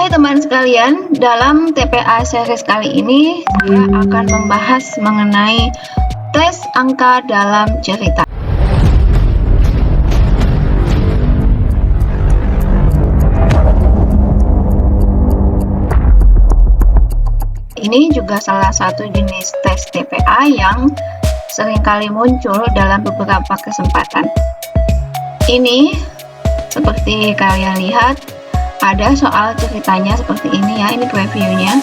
Hai teman sekalian, dalam TPA series kali ini saya akan membahas mengenai tes angka dalam cerita. Ini juga salah satu jenis tes TPA yang seringkali muncul dalam beberapa kesempatan. Ini seperti kalian lihat, ada soal ceritanya seperti ini ya, ini previewnya.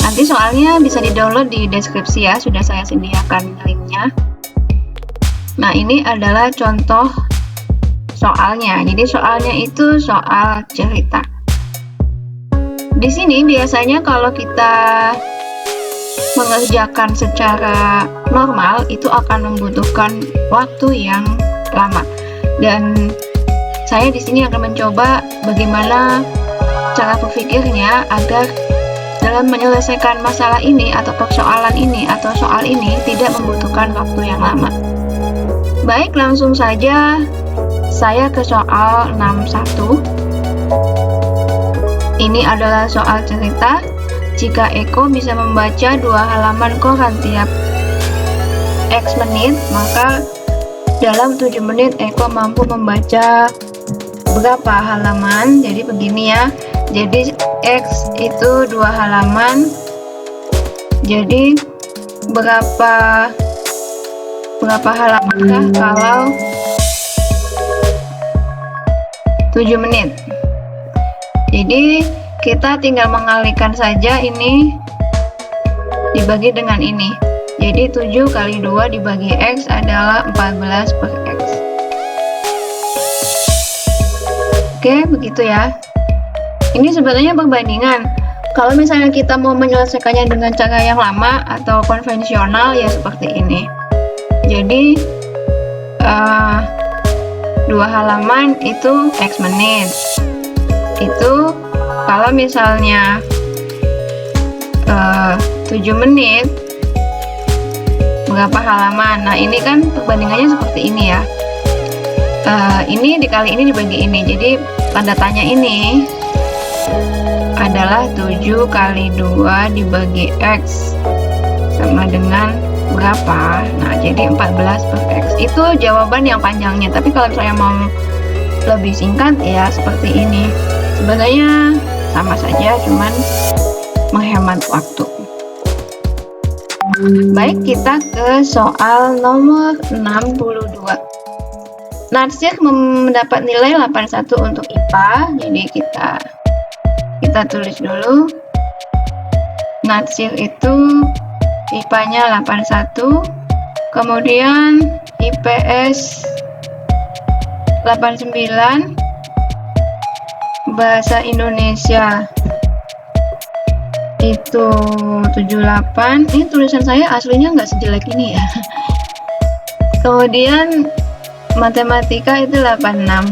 Nanti soalnya bisa di-download di deskripsi ya, sudah saya sediakan linknya. Nah, ini adalah contoh soalnya. Jadi soalnya itu soal cerita. Di sini biasanya kalau kita mengerjakan secara normal itu akan membutuhkan waktu yang lama. Dan saya di sini akan mencoba bagaimana cara berpikirnya agar dalam menyelesaikan masalah ini atau persoalan ini atau soal ini tidak membutuhkan waktu yang lama. Baik, langsung saja saya ke soal 61. Ini adalah soal cerita. Jika Eko bisa membaca 2 halaman koran tiap X menit, maka dalam 7 menit Eko mampu membaca berapa halaman. Jadi begini ya, jadi X itu 2 halaman, jadi berapa halamankah kalau 7 menit. Jadi kita tinggal mengalihkan saja ini dibagi dengan ini, jadi 7 kali 2 dibagi X adalah 14 per X. Oke, begitu ya. Ini sebenarnya perbandingan. Kalau misalnya kita mau menyelesaikannya dengan cara yang lama atau konvensional ya seperti ini. Jadi 2 halaman itu X menit. Itu kalau misalnya 7 menit berapa halaman. Nah, ini kan perbandingannya seperti ini ya. Ini dikali ini dibagi ini, jadi tanda tanya ini adalah 7 kali 2 dibagi X sama dengan berapa. Nah, jadi 14 per X. Itu jawaban yang panjangnya, tapi kalau saya mau lebih singkat ya seperti ini. Sebenarnya sama saja, cuman menghemat waktu. Baik, kita ke soal nomor 62. Natsir mendapat nilai 81 untuk IPA, jadi kita tulis dulu. Natsir itu IPA-nya 81, kemudian IPS 89, bahasa Indonesia itu 78. Ini tulisan saya aslinya nggak sejelek ini ya. Kemudian matematika itu 86.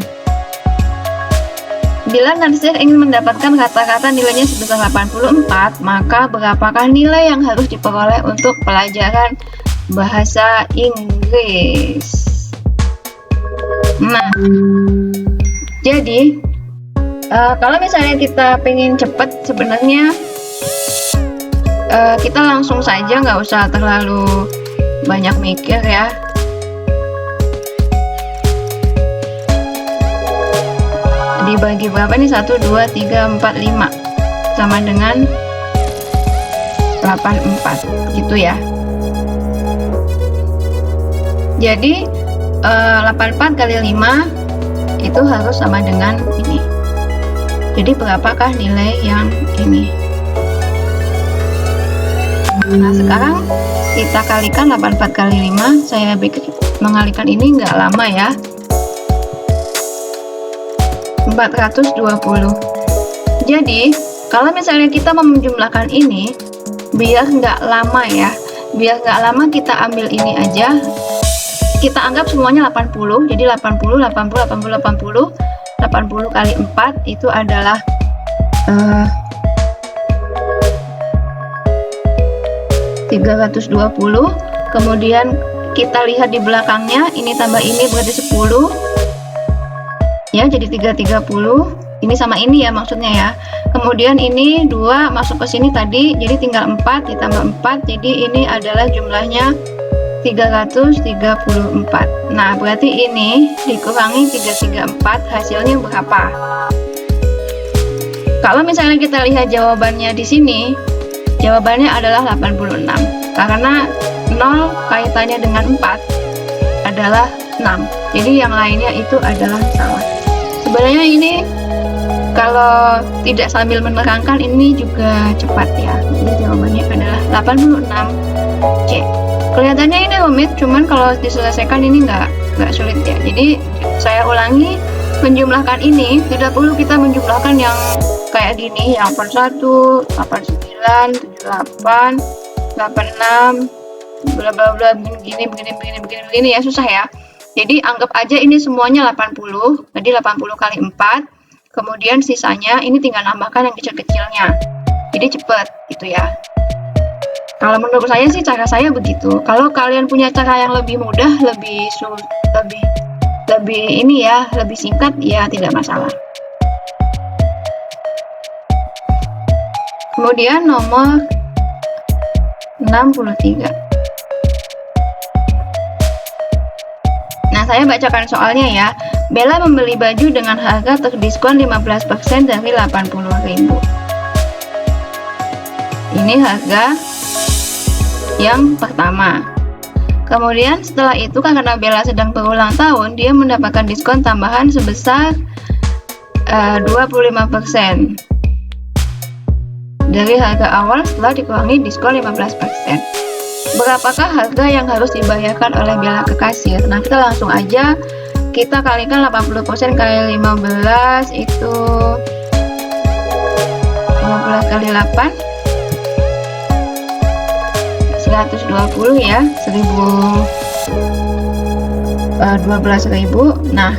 Bila Natsir ingin mendapatkan kata-kata nilainya sebesar 84, maka berapakah nilai yang harus diperoleh untuk pelajaran bahasa Inggris? Nah, jadi kalau misalnya kita pengen cepet, sebenarnya kita langsung saja, nggak usah terlalu banyak mikir ya. Dibagi berapa nih? 1, 2, 3, 4, 5 sama dengan 84 gitu ya. Jadi 84 kali 5 itu harus sama dengan ini. Jadi berapakah nilai yang ini? Nah, sekarang kita kalikan 84 kali 5. Saya mengalikan ini nggak lama ya, 420. Jadi kalau misalnya kita mau menjumlahkan ini, biar nggak lama ya, biar nggak lama kita ambil ini aja, kita anggap semuanya 80. Jadi 80 kali 4 itu adalah 320. Kemudian kita lihat di belakangnya, ini tambah ini berarti 10 ya, jadi 330. Ini sama ini ya maksudnya ya. Kemudian ini 2 masuk ke sini tadi, jadi tinggal 4 ditambah 4, jadi ini adalah jumlahnya 334. Nah, berarti ini dikurangi 334 hasilnya berapa? Kalau misalnya kita lihat jawabannya di sini, jawabannya adalah 86. Karena 0 kaitannya dengan 4 adalah 6. Jadi yang lainnya itu adalah salah. Sebenarnya ini kalau tidak sambil menerangkan ini juga cepat ya. Jadi jawabannya adalah 86C. Kelihatannya ini rumit, cuman kalau diselesaikan ini nggak sulit ya. Jadi saya ulangi, menjumlahkan ini tidak perlu kita menjumlahkan yang kayak gini, yang 81, 89, 78, 86, bla bla bla, begini ya, susah ya. Jadi anggap aja ini semuanya 80, jadi 80 kali 4, kemudian sisanya ini tinggal nambahkan yang kecil-kecilnya. Jadi cepat gitu ya. Kalau menurut saya sih cara saya begitu. Kalau kalian punya cara yang lebih mudah, lebih ini ya, lebih singkat ya tidak masalah. Kemudian nomor 63. Nah, saya bacakan soalnya ya. Bella membeli baju dengan harga terdiskon 15% dari 80.000. Ini harga yang pertama. Kemudian setelah itu karena Bella sedang berulang tahun, dia mendapatkan diskon tambahan sebesar 25% dari harga awal setelah dikurangi diskon 15%. Berapakah harga yang harus dibayarkan oleh Bella ke kasir? Nah, kita langsung aja kita kalikan 80% kali 15 itu 15 kali 8 120 ya, 12.000. Nah,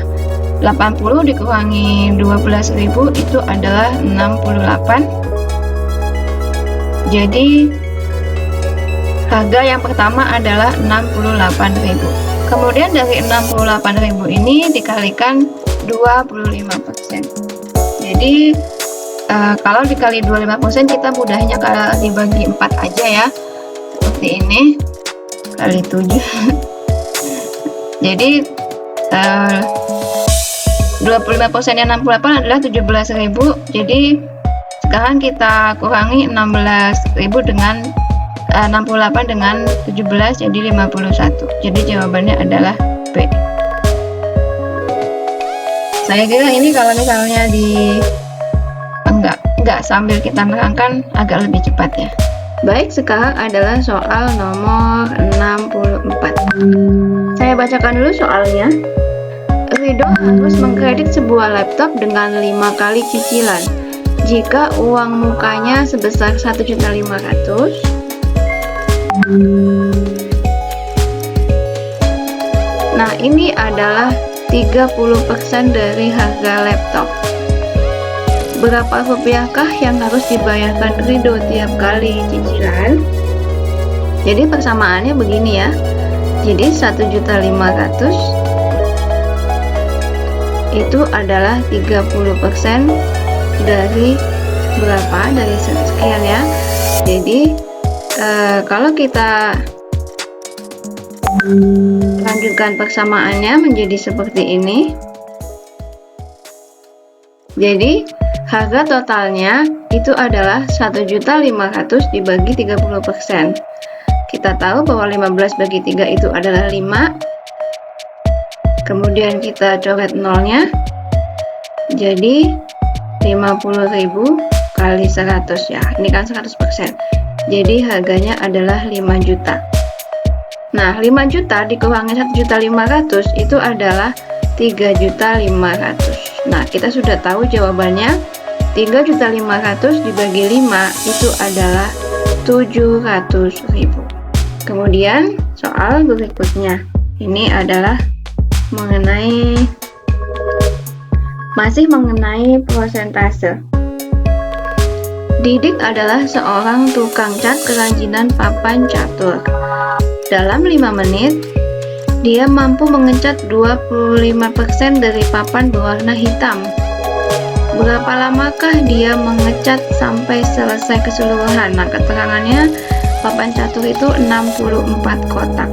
80 dikurangi 12.000 itu adalah 68. Jadi harga yang pertama adalah 68.000. Kemudian dari 68.000 ini dikalikan 25%. Jadi kalau dikali 25% kita mudahnya kalau dibagi 4 aja ya. Seperti ini kali 7. Jadi 25% yang 68 adalah 17.000. Jadi sekarang kita kurangi 16.000 dengan 68 dengan 17 jadi 51. Jadi jawabannya adalah B. Saya kira ini kalau misalnya enggak sambil kita nerangkan agak lebih cepat ya. Baik, sekarang adalah soal nomor 64. Saya bacakan dulu soalnya. Ridho harus mengkredit sebuah laptop dengan 5 kali cicilan. Jika uang mukanya sebesar 1.500.000, nah ini adalah 30% dari harga laptop. Berapa rupiahkah yang harus dibayarkan Ridho tiap kali cicilan? Jadi persamaannya begini ya. Jadi 1.500.000 itu adalah 30% dari berapa? Dari sekian ya. Jadi kalau kita lanjutkan persamaannya menjadi seperti ini. Jadi harga totalnya itu adalah 1.500.000 dibagi 30%. Kita tahu bahwa 15 bagi 3 itu adalah 5. Kemudian kita coret nolnya. Jadi 50.000 kali 100 ya. Ini kan 100%. Jadi harganya adalah 5 juta. Nah, 5 juta dikurangi 1.500.000 itu adalah 3.500.000. Nah, kita sudah tahu jawabannya. 3.500.000 dibagi 5 itu adalah 700.000. Kemudian soal berikutnya ini adalah masih mengenai persentase. Didik adalah seorang tukang cat kerajinan papan catur. Dalam 5 menit dia mampu mengecat 25% dari papan berwarna hitam. berapa lamakah dia mengecat sampai selesai keseluruhan? Nah, keterangannya papan catur itu 64 kotak.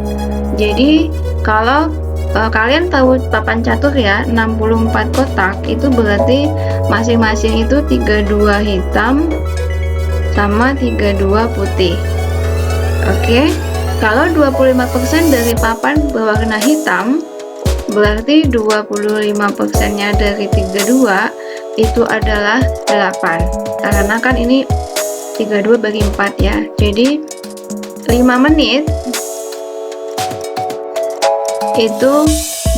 Jadi kalau kalian tahu papan catur ya, 64 kotak itu berarti masing-masing itu 32 hitam sama 32 putih. Oke, kalau 25% dari papan berwarna hitam, berarti 25%-nya dari 32 itu adalah 8. Karena kan ini 32 bagi 4 ya. Jadi 5 menit itu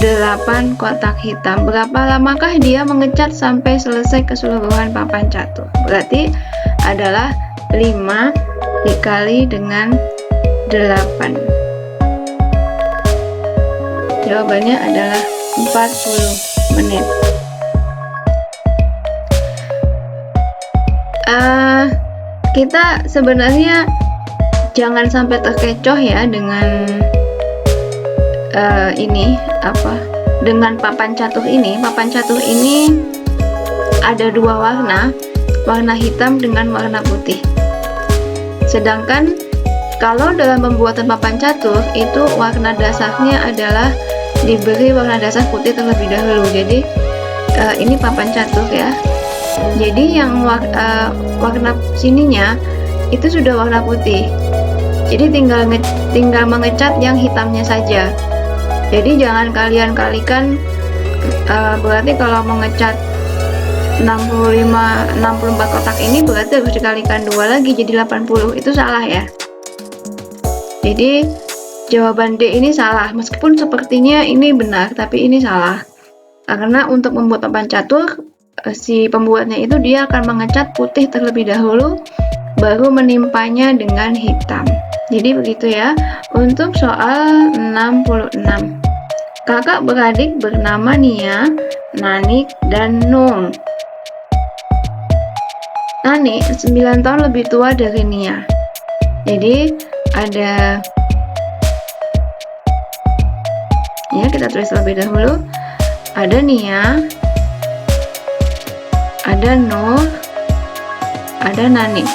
8 kotak hitam. Berapa lamakah dia mengecat sampai selesai keseluruhan papan catur? Berarti adalah 5 dikali dengan 8. Jawabannya adalah 40 menit. Kita sebenarnya jangan sampai terkecoh ya dengan dengan papan catur ini. Papan catur ini ada dua warna, warna hitam dengan warna putih. Sedangkan kalau dalam pembuatan papan catur itu warna dasarnya adalah diberi warna dasar putih terlebih dahulu. Jadi ini papan catur ya. Jadi yang warna sininya itu sudah warna putih. Jadi tinggal mengecat yang hitamnya saja. Jadi jangan kalian kalikan, berarti kalau mengecat 64 kotak ini berarti harus dikalikan 2 lagi jadi 80. Itu salah ya. Jadi jawaban D ini salah, meskipun sepertinya ini benar tapi ini salah. Karena untuk membuat papan catur, si pembuatnya itu dia akan mengecat putih terlebih dahulu baru menimpanya dengan hitam. Jadi begitu ya. Untuk soal 66, kakak beradik bernama Nia, Nanik, dan Nung. Nanik 9 tahun lebih tua dari Nia. Jadi ada, ya kita tulis terlebih dahulu. Ada Nia, ada Nur, ada Nani.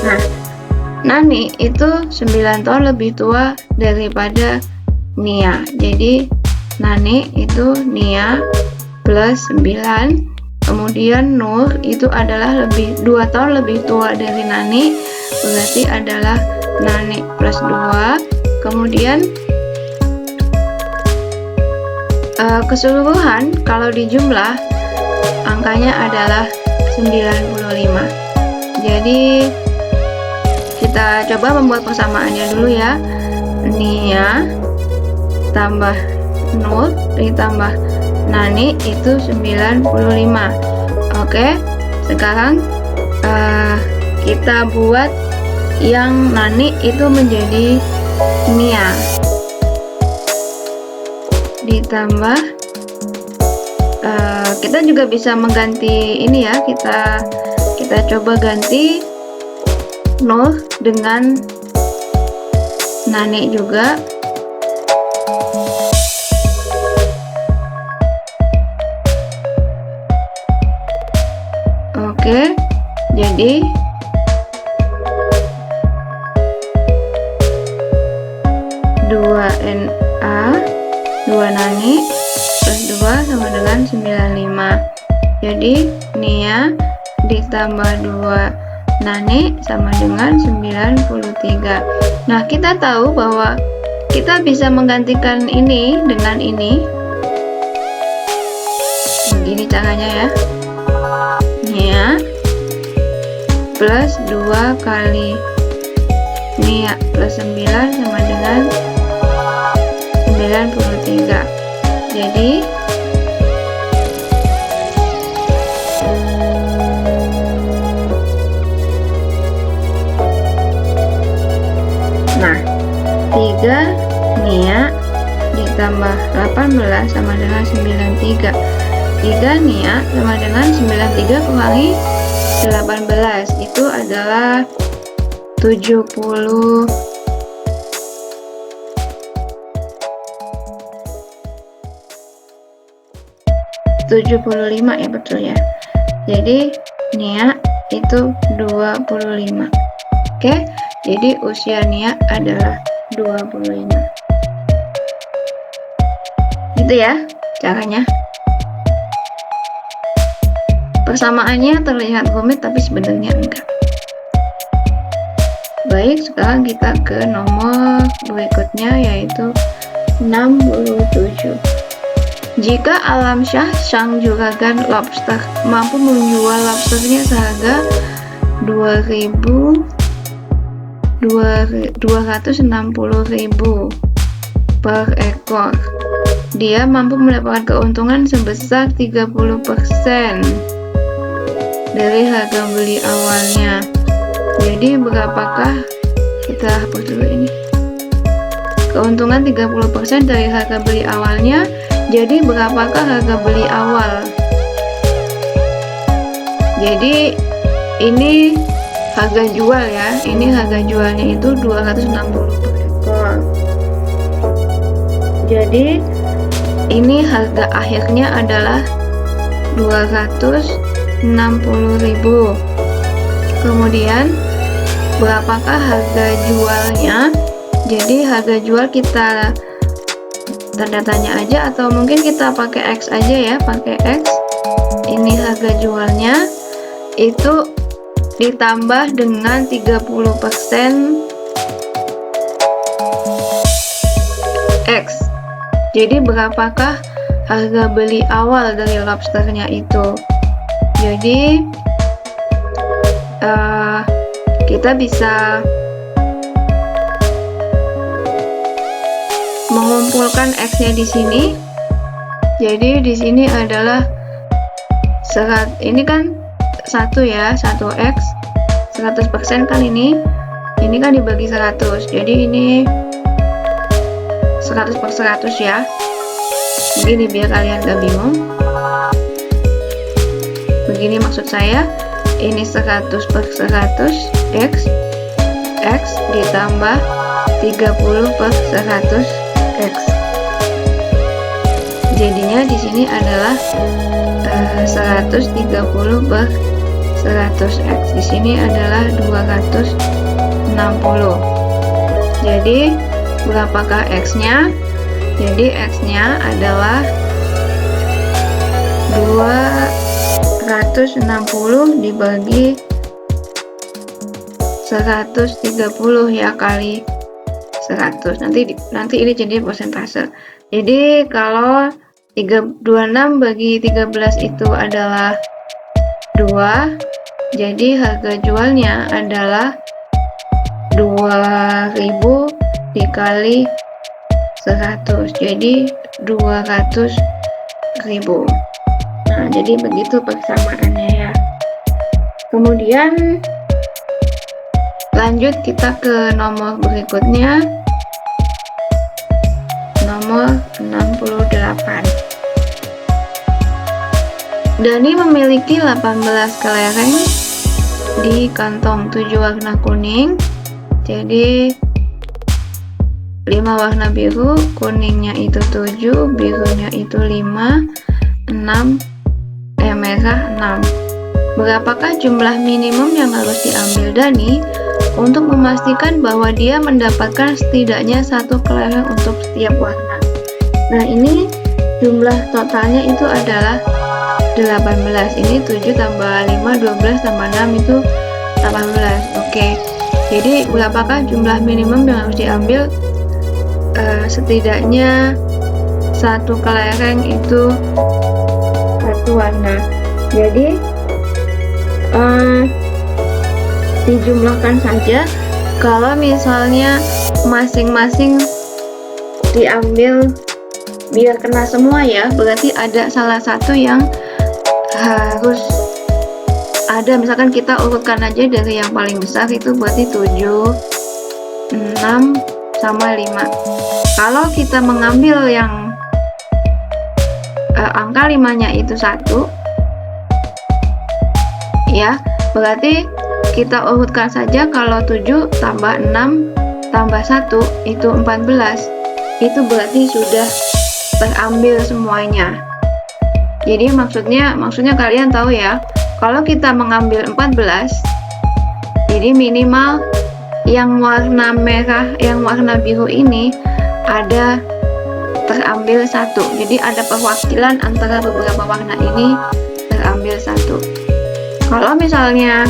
Nah, Nani itu 9 tahun lebih tua daripada Nia. Jadi Nani itu Nia plus 9. Kemudian Nur itu adalah 2 tahun lebih tua dari Nani, berarti adalah Nani plus 2. Kemudian keseluruhan kalau dijumlah angkanya adalah 95. Jadi kita coba membuat persamaannya dulu ya. Nia tambah Nur ditambah Nani itu 95. Oke, sekarang kita buat yang Nani itu menjadi Nia ditambah kita juga bisa mengganti ini ya, kita coba ganti Nur dengan Nani juga. Oke, jadi dua Na 2 Nani plus 2 sama dengan 95. Jadi Nia ditambah 2 Nani sama dengan 93. Nah, kita tahu bahwa kita bisa menggantikan ini dengan ini. Begini caranya ya. Nia plus 2 kali Nia plus 9 sama dengan 93. Jadi nah, 3 Nia ditambah 18 sama dengan 93. 3 Nia sama dengan 93 kurangi 18 itu adalah 70. 75 ya, betul ya. Jadi Nia itu 25. Oke, jadi usia Nia adalah 25. Gitu ya caranya. Persamaannya terlihat rumit tapi sebenarnya enggak. Baik, sekarang kita ke nomor berikutnya, yaitu 67. Jika Alamsyah sang juragan lobster mampu menjual lobsternya seharga 260.000 per ekor, dia mampu mendapatkan keuntungan sebesar 30% dari harga beli awalnya. Jadi berapakah, kita hapus dulu ini, keuntungan 30% dari harga beli awalnya. Jadi berapakah harga beli awal? Jadi ini harga jual ya, ini harga jualnya itu 260 per ekor. Jadi ini harga akhirnya adalah 260.000. Kemudian berapakah harga jualnya? Jadi harga jual kita tanda tanya aja, atau mungkin kita pakai X aja ya, pakai X. Ini harga jualnya itu ditambah dengan 30% X. Jadi berapakah harga beli awal dari lobsternya itu? Jadi kita bisa mengumpulkan X-nya di sini. Jadi di sini adalah ini kan 1 ya, 1X 100% kan, ini kan dibagi 100. Jadi ini 100 per 100 ya. Begini biar kalian gak bingung. Begini maksud saya. Ini 100 per 100 X ditambah 30 per 100 X. Jadinya di sini adalah 130 per 100 X. Di sini adalah 260. Jadi berapakah X-nya? Jadi X-nya adalah 260 dibagi 130 ya, kali 100. Nanti ini jadi persentase. Jadi kalau 26 bagi 13 itu adalah 2, jadi harga jualnya adalah 2000 dikali 100, jadi 200.000. Nah, jadi begitu persamaannya ya. Kemudian lanjut kita ke nomor berikutnya, nomor 68. Dani memiliki 18 kelereng di kantong 7 warna kuning. Jadi 5 warna biru, kuningnya itu 7, birunya itu 5, 6, merah 6. Berapakah jumlah minimum yang harus diambil Dani untuk memastikan bahwa dia mendapatkan setidaknya 1 kelereng untuk setiap warna? Nah, ini jumlah totalnya itu adalah 18. Ini 7 tambah 5, 12 tambah 6 itu 18. Oke. Jadi berapakah jumlah minimum yang harus diambil? Setidaknya 1 kelereng itu 1 warna. Jadi dijumlahkan saja. Kalau misalnya masing-masing diambil biar kena semua ya, berarti ada salah satu yang harus ada. Misalkan kita urutkan aja dari yang paling besar, itu berarti 7, 6 sama 5. Kalau kita mengambil yang angka 5-nya itu 1 ya, berarti kita urutkan saja. Kalau 7 tambah 6 tambah 1 itu 14. Itu berarti sudah terambil semuanya. Jadi maksudnya kalian tahu ya, kalau kita mengambil 14, jadi minimal yang warna merah, yang warna biru ini ada terambil 1. Jadi ada perwakilan antara beberapa warna ini terambil 1. Kalau misalnya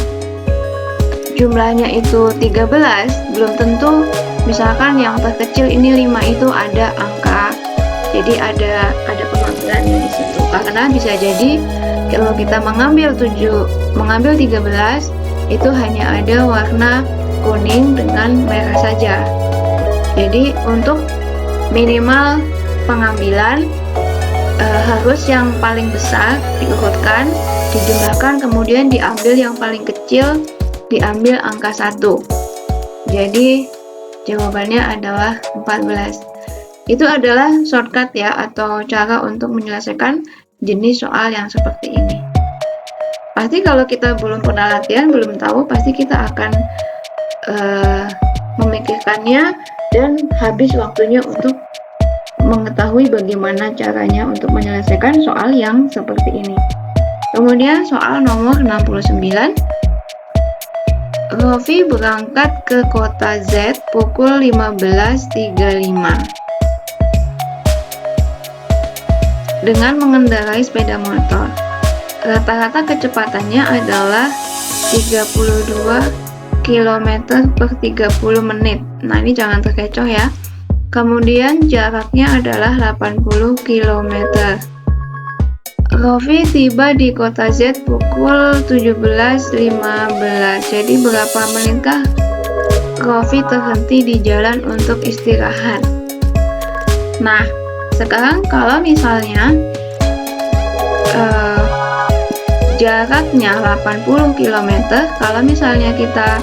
jumlahnya itu 13, belum tentu misalkan yang terkecil ini 5 itu ada angka. Jadi ada pengambilannya di situ. Karena bisa jadi kalau kita mengambil 13 itu hanya ada warna kuning dengan merah saja. Jadi untuk minimal pengambilan harus yang paling besar diurutkan, dijumlahkan, kemudian diambil yang paling kecil, diambil angka 1. Jadi jawabannya adalah 14. Itu adalah shortcut ya, atau cara untuk menyelesaikan jenis soal yang seperti ini. Pasti kalau kita belum pernah latihan, belum tahu, pasti kita akan memikirkannya dan habis waktunya untuk mengetahui bagaimana caranya untuk menyelesaikan soal yang seperti ini. Kemudian soal nomor 69. Rofi berangkat ke kota Z pukul 15.35 dengan mengendarai sepeda motor. Rata-rata kecepatannya adalah 32 km per 30 menit. Nah, ini jangan terkecoh ya. Kemudian jaraknya adalah 80 km. Rofi tiba di kota Z pukul 17.15. Jadi berapa menitkah Rofi terhenti di jalan untuk istirahat? Nah, sekarang kalau misalnya jaraknya 80 km, kalau misalnya kita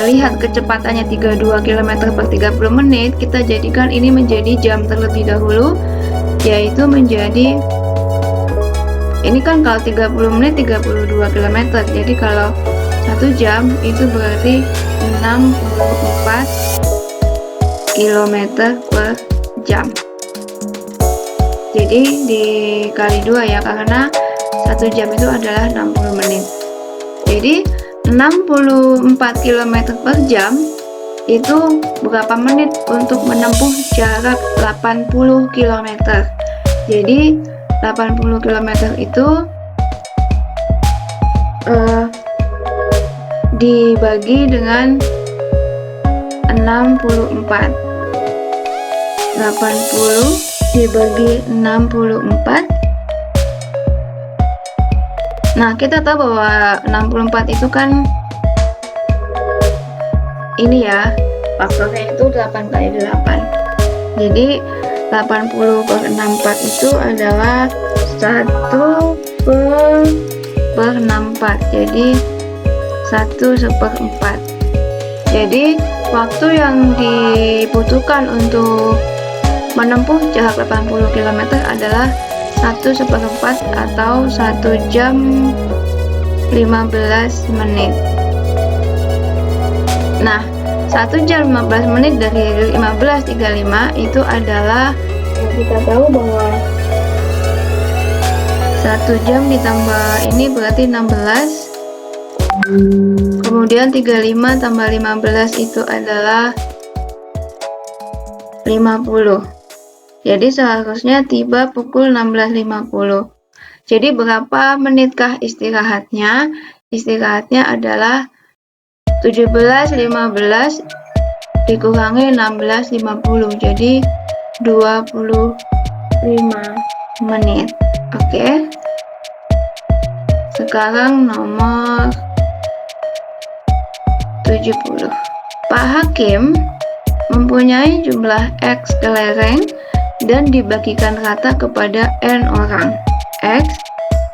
lihat kecepatannya 32 km per 30 menit, kita jadikan ini menjadi jam terlebih dahulu, yaitu menjadi, ini kan kalau 30 menit 32 km, jadi kalau 1 jam itu berarti 64 km per jam. Jadi dikali 2 ya, karena 1 jam itu adalah 60 menit. Jadi 64 km per jam itu berapa menit untuk menempuh jarak 80 km. Jadi 80 km itu dibagi dengan 64. 80 dibagi 64. Nah, kita tahu bahwa 64 itu kan ini ya, faktornya itu 8 kali 8. Jadi 80 per 64 itu adalah 1 per 64. Jadi 1/4. Jadi waktu yang dibutuhkan untuk menempuh jarak 80 km adalah 1/4 atau 1 jam 15 menit. Nah, 1 jam 15 menit dari 15.35 itu adalah, kita tahu bahwa 1 jam ditambah ini berarti 16. Kemudian 35 tambah 15 itu adalah 50. Jadi seharusnya tiba pukul 16.50. Jadi berapa menitkah istirahatnya? Istirahatnya adalah 17.15 dikurangi 16.50. Jadi 25 menit. Oke. Sekarang nomor 70. Pak Hakim mempunyai jumlah X kelereng dan dibagikan rata kepada N orang. X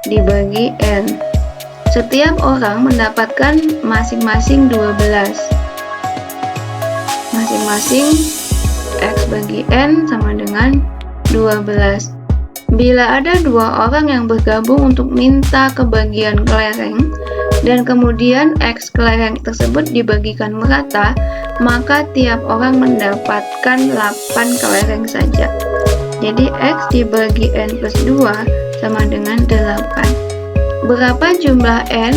dibagi N. Setiap orang mendapatkan masing-masing 12. Masing-masing X bagi N sama dengan 12. Bila ada 2 orang yang bergabung untuk minta kebagian kelereng, dan kemudian X kelereng tersebut dibagikan merata, maka tiap orang mendapatkan 8 kelereng saja. Jadi X dibagi N plus 2 sama dengan 8. Berapa jumlah N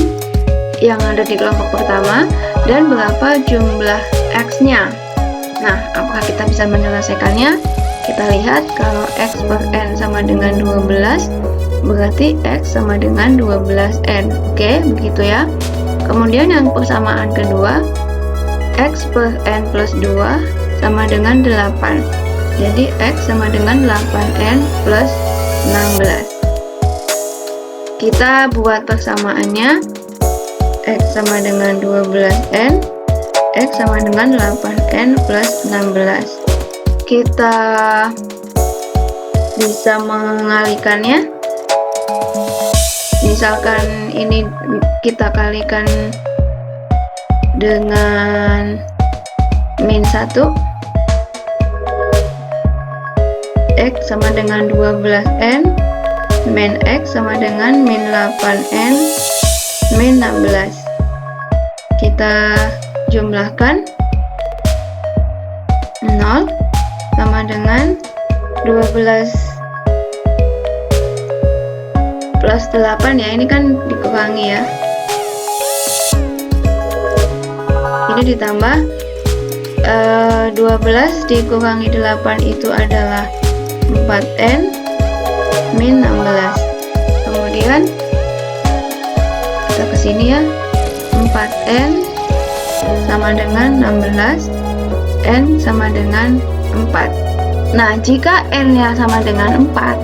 yang ada di kelompok pertama dan berapa jumlah X-nya? Nah, apakah kita bisa menyelesaikannya? Kita lihat kalau X per N sama dengan 12, berarti X sama dengan 12N. Oke, begitu ya. Kemudian yang persamaan kedua, X per N plus 2 sama dengan 8. Jadi X sama dengan 8N plus 16. Kita buat persamaannya. X sama dengan 12N, X sama dengan 8N plus 16. Kita bisa mengalikannya. Misalkan ini kita kalikan dengan min 1, X sama dengan 12N, min X sama dengan min 8N, min 16. Kita jumlahkan, 0 sama dengan 12 plus 8 ya, ini kan dikurangi ya. Ini ditambah 12 dikurangi 8 itu adalah 4N min 16. Kemudian kita kesini ya, 4N sama dengan 16, N sama dengan 4. Nah, jika N nya sama dengan 4,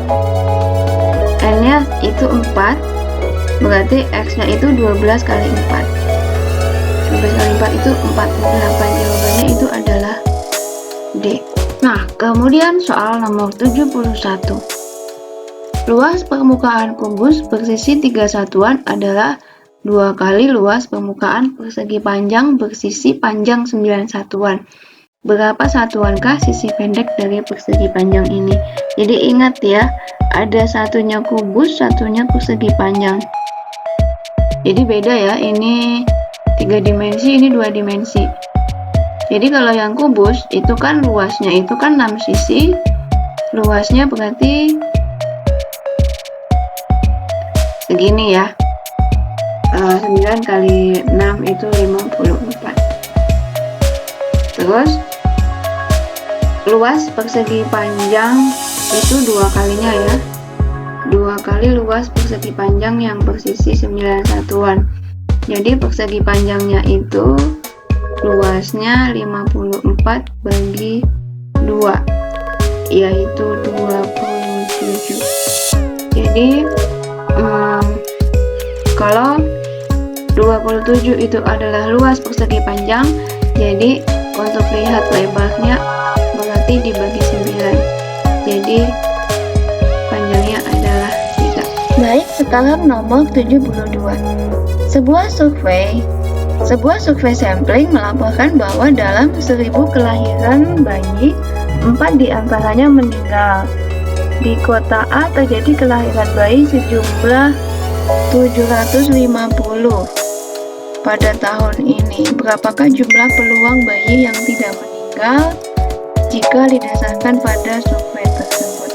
N nya itu 4, berarti X nya itu 12 kali 4. 12 kali 4 itu 48. Jawabannya itu adalah D. Nah, kemudian soal nomor 71. Luas permukaan kubus bersisi 3 satuan adalah 2 kali luas permukaan persegi panjang bersisi panjang 9 satuan. Berapa satuankah sisi pendek dari persegi panjang ini? Jadi ingat ya, ada satunya kubus, satunya persegi panjang. Jadi beda ya, ini 3 dimensi, ini 2 dimensi. Jadi kalau yang kubus itu kan luasnya itu kan 6 sisi. Luasnya berarti segini ya. 9 kali 6 itu 54. Terus luas persegi panjang itu 2 kalinya ya. 2 kali luas persegi panjang yang bersisi 9 satuan. Jadi persegi panjangnya itu luasnya 54 bagi 2, yaitu 27. Jadi kalau 27 itu adalah luas persegi panjang, jadi untuk lihat lebarnya berarti dibagi 9, jadi panjangnya adalah 3. Baik, sekarang nomor 72. Sebuah survei sampling melaporkan bahwa dalam 1000 kelahiran bayi, 4 diantaranya meninggal. Di kota A terjadi kelahiran bayi sejumlah 750 pada tahun ini. Berapakah jumlah peluang bayi yang tidak meninggal jika didasarkan pada survei tersebut?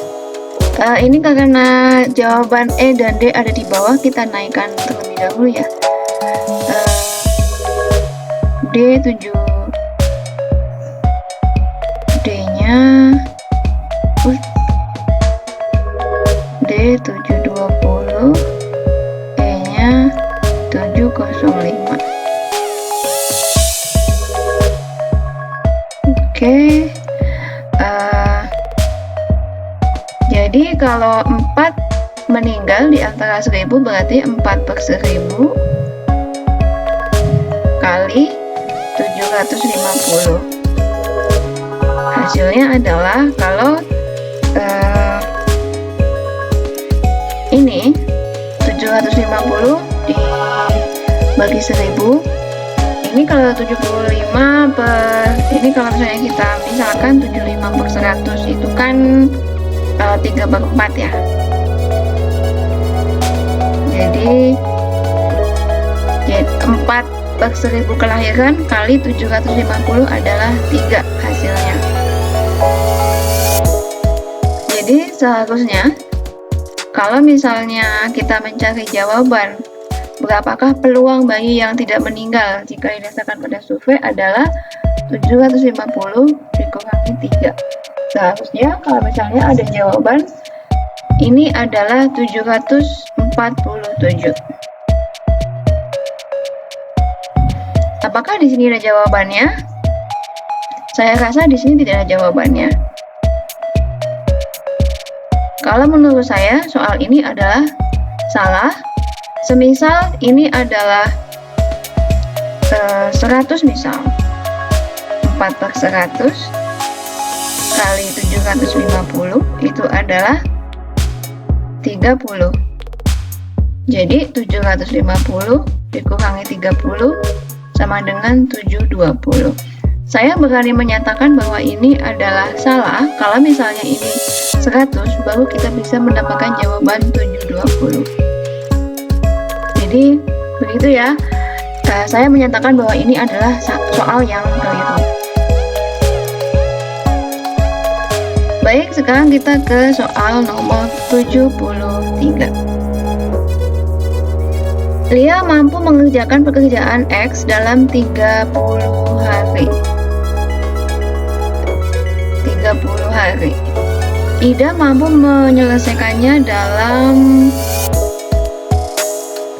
Ini karena jawaban E dan D ada di bawah, kita naikkan terlebih dahulu ya. D 7, D-nya D 720, E-nya 705. Oke. Jadi kalau 4 meninggal di antara 1000 berarti 4 per 1000 kali 750. Hasilnya adalah kalau ini 750 dibagi 1000, ini kalau 75 per, ini kalau misalnya kita misalkan 75 per 100 itu kan 3 per 4 ya. Jadi 4 per 1000 kelahiran kali 750 adalah 3 hasilnya. Jadi seharusnya kalau misalnya kita mencari jawaban berapakah peluang bayi yang tidak meninggal jika didasarkan pada survei adalah 750 dikurangi 3. Seharusnya kalau misalnya ada jawaban ini adalah 747. Apakah di sini ada jawabannya? Saya rasa di sini tidak ada jawabannya. Kalau menurut saya soal ini adalah salah. Semisal ini adalah 100 misal 4/100 kali 750 itu adalah 30. Jadi 750 dikurangi 30 sama dengan 720. Saya berani menyatakan bahwa ini adalah salah kalau misalnya ini 100 baru kita bisa mendapatkan jawaban 720. Jadi begitu ya. Saya menyatakan bahwa ini adalah soal yang keliru. Baik, sekarang kita ke soal nomor 73. Lia mampu mengerjakan pekerjaan X dalam 30 hari. 30 hari. Ida mampu menyelesaikannya dalam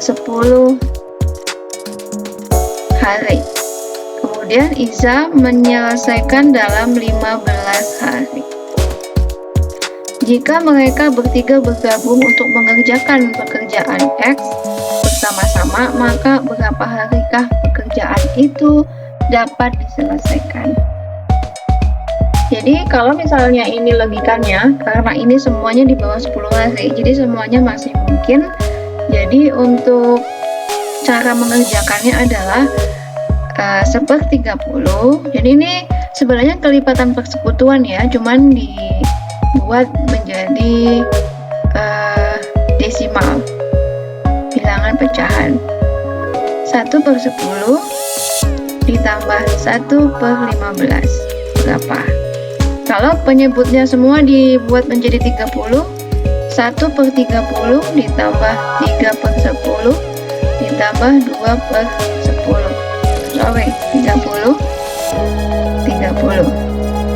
10 hari. Kemudian Iza menyelesaikan dalam 15 hari. Jika mereka bertiga bergabung untuk mengerjakan pekerjaan X bersama-sama, maka berapa harikah pekerjaan itu dapat diselesaikan? Jadi kalau misalnya ini logikanya, karena ini semuanya di bawah 10 hari, jadi semuanya masih mungkin. Jadi untuk cara mengerjakannya adalah 1/30. Jadi ini sebenarnya kelipatan persekutuan ya, cuman dibuat menjadi desimal, bilangan pecahan. 1/10 ditambah 1/15 berapa? Kalau penyebutnya semua dibuat menjadi 30, 1/30 ditambah 3/10 ditambah 2/10. Sorry, 30.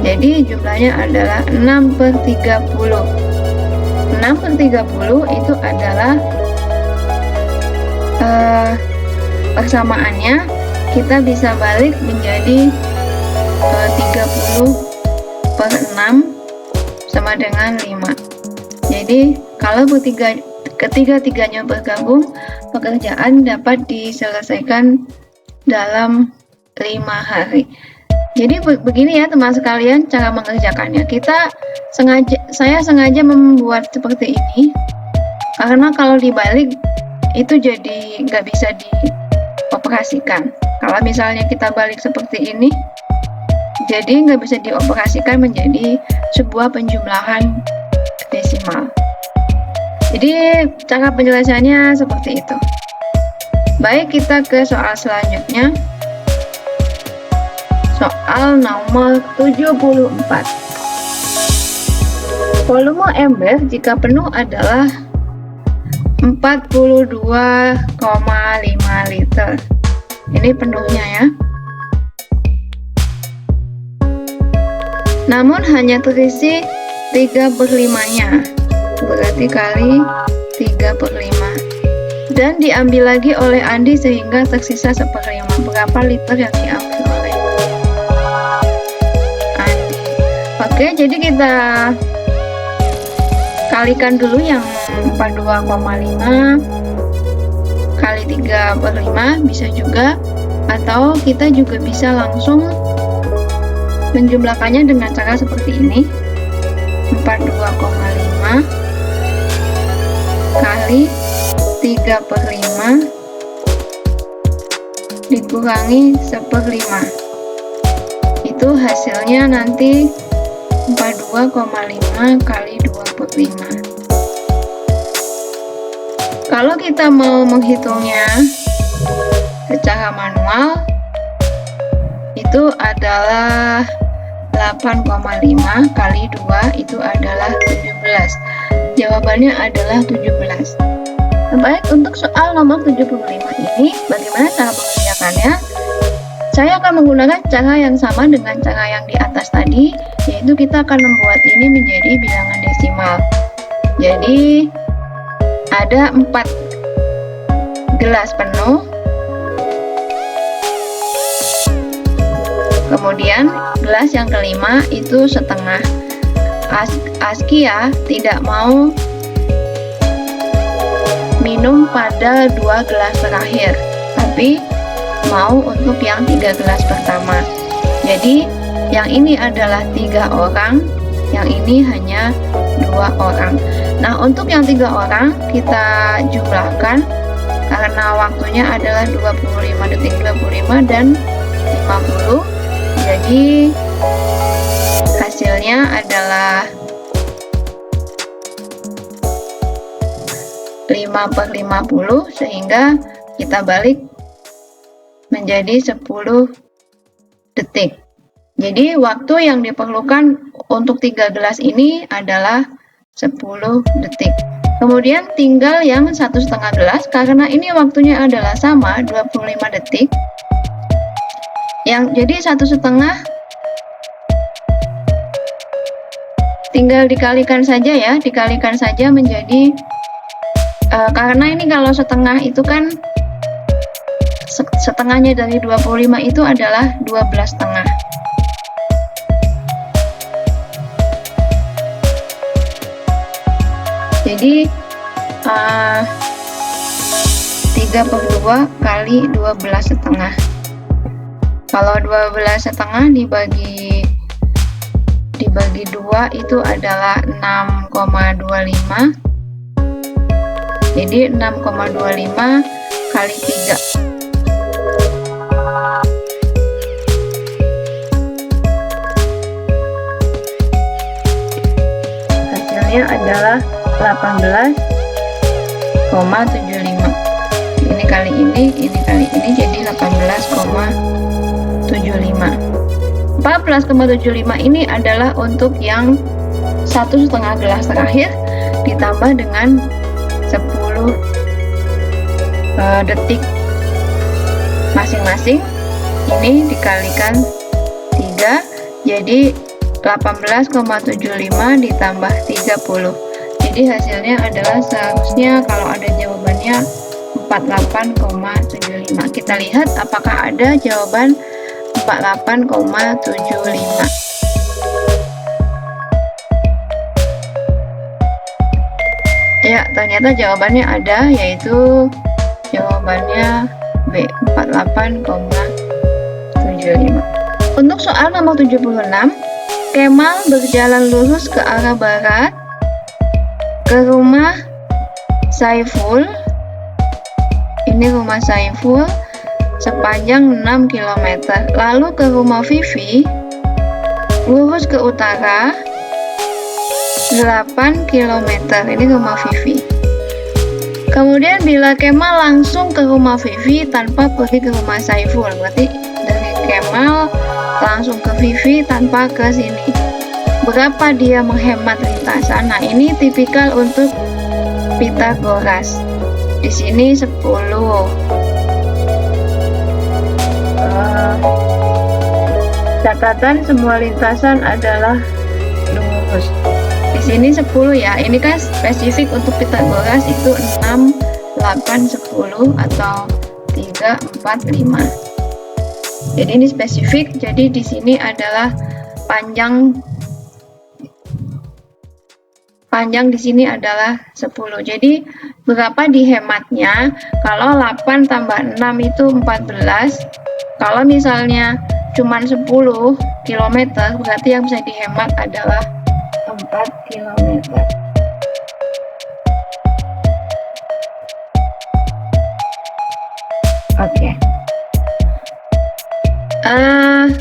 Jadi jumlahnya adalah 6/30. 6/30 itu adalah persamaannya kita bisa balik menjadi 30/6 sama dengan 5. Jadi kalau ketiga-tiganya bergabung, pekerjaan dapat diselesaikan dalam 5 hari. Jadi begini ya teman sekalian cara mengerjakannya. Saya sengaja membuat seperti ini karena kalau dibalik itu jadi nggak bisa dioperasikan. Kalau misalnya kita balik seperti ini, jadi nggak bisa dioperasikan menjadi sebuah penjumlahan desimal. Jadi cara penyelesaiannya seperti itu. Baik, kita ke soal selanjutnya. Soal nomor 74. Volume ember jika penuh adalah 42,5 liter. Ini penuhnya ya. Namun hanya terisi 3/5-nya. Berarti kali 3/5. Dan diambil lagi oleh Andi sehingga tersisa 1/5. Berapa liter yang diambil oleh Andi? Oke, jadi kita kalikan dulu yang 42,5 kali 3/5 bisa juga, atau kita juga bisa langsung menjumlahkannya dengan cara seperti ini. 42,5 kali 3/5 dikurangi 1/5, itu hasilnya nanti 42,5 kali 2/5. Kalau kita mau menghitungnya secara manual, itu adalah 8,5 kali 2 itu adalah 17. Jawabannya adalah 17. Baik, untuk soal nomor 75 ini, bagaimana cara mengerjakannya? Saya akan menggunakan cara yang sama dengan cara yang di atas tadi, yaitu kita akan membuat ini menjadi bilangan desimal. Jadi, ada 4 gelas penuh, kemudian gelas yang kelima itu setengah. Askia tidak mau minum pada 2 gelas terakhir, tapi mau untuk yang 3 gelas pertama. Jadi yang ini adalah 3 orang, yang ini hanya 2 orang. Nah, untuk yang 3 orang kita jumlahkan karena waktunya adalah 25 detik 25 dan 50. Jadi hasilnya adalah 5/50, sehingga kita balik menjadi 10 detik. Jadi waktu yang diperlukan untuk 3 gelas ini adalah 10 detik. Kemudian tinggal yang 1,5 gelas, karena ini waktunya adalah sama 25 detik. Jadi 1,5 tinggal dikalikan saja ya, dikalikan saja menjadi karena ini kalau setengah itu kan setengahnya dari 25 itu adalah 12,5. Jadi 3/2 kali 12,5. Kalau 12,5 dibagi 2 itu adalah 6,25. Jadi 6,25 kali 3. Hasilnya adalah 18,75. Ini kali ini jadi 18,75. 14,75 ini adalah untuk yang 1,5 gelas terakhir ditambah dengan 10 detik masing-masing. Ini dikalikan 3, jadi 18,75 ditambah 30. Jadi hasilnya adalah seharusnya kalau ada jawabannya 48,75. Kita lihat apakah ada jawaban 48,75. Ya, ternyata jawabannya ada, yaitu jawabannya B, 48,75. Untuk soal nomor 76, Kemal berjalan lurus ke arah barat ke rumah Saiful. Ini rumah Saiful sepanjang 6 km. Lalu ke rumah Vivi, lurus ke utara 8 km. Ini rumah Vivi. Kemudian bila Kemal langsung ke rumah Vivi tanpa pergi ke rumah Saiful, berarti dari Kemal langsung ke Vivi tanpa ke sini, berapa dia menghemat lintasan? Nah, ini tipikal untuk Pitagoras. Di sini 10. Catatan semua lintasan adalah lurus. Di sini 10 ya. Ini kan spesifik untuk Pitagoras, itu 6, 8, 10 atau 3, 4, 5. Jadi ini spesifik. Jadi di sini adalah panjang di sini adalah 10. Jadi berapa dihematnya? Kalau 8 tambah 6 itu 14. Kalau misalnya cuman 10 km, berarti yang bisa dihemat adalah 4 km. Oke.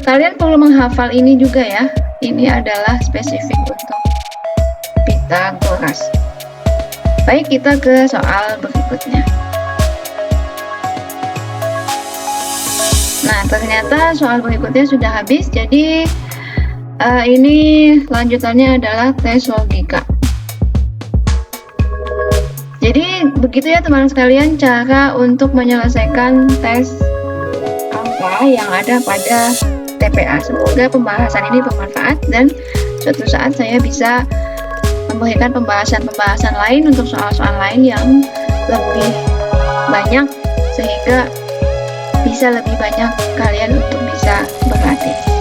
Kalian perlu menghafal ini juga ya. Ini adalah spesifik untuk Pitagoras. Baik, kita ke soal berikutnya. Nah, ternyata soal berikutnya sudah habis. Jadi Ini lanjutannya adalah tes logika. Jadi begitu ya teman-teman sekalian cara untuk menyelesaikan tes angka yang ada pada TPA. Semoga pembahasan ini bermanfaat dan suatu saat saya bisa memberikan pembahasan-pembahasan lain untuk soal-soal lain yang lebih banyak sehingga bisa lebih banyak kalian untuk bisa berlatih.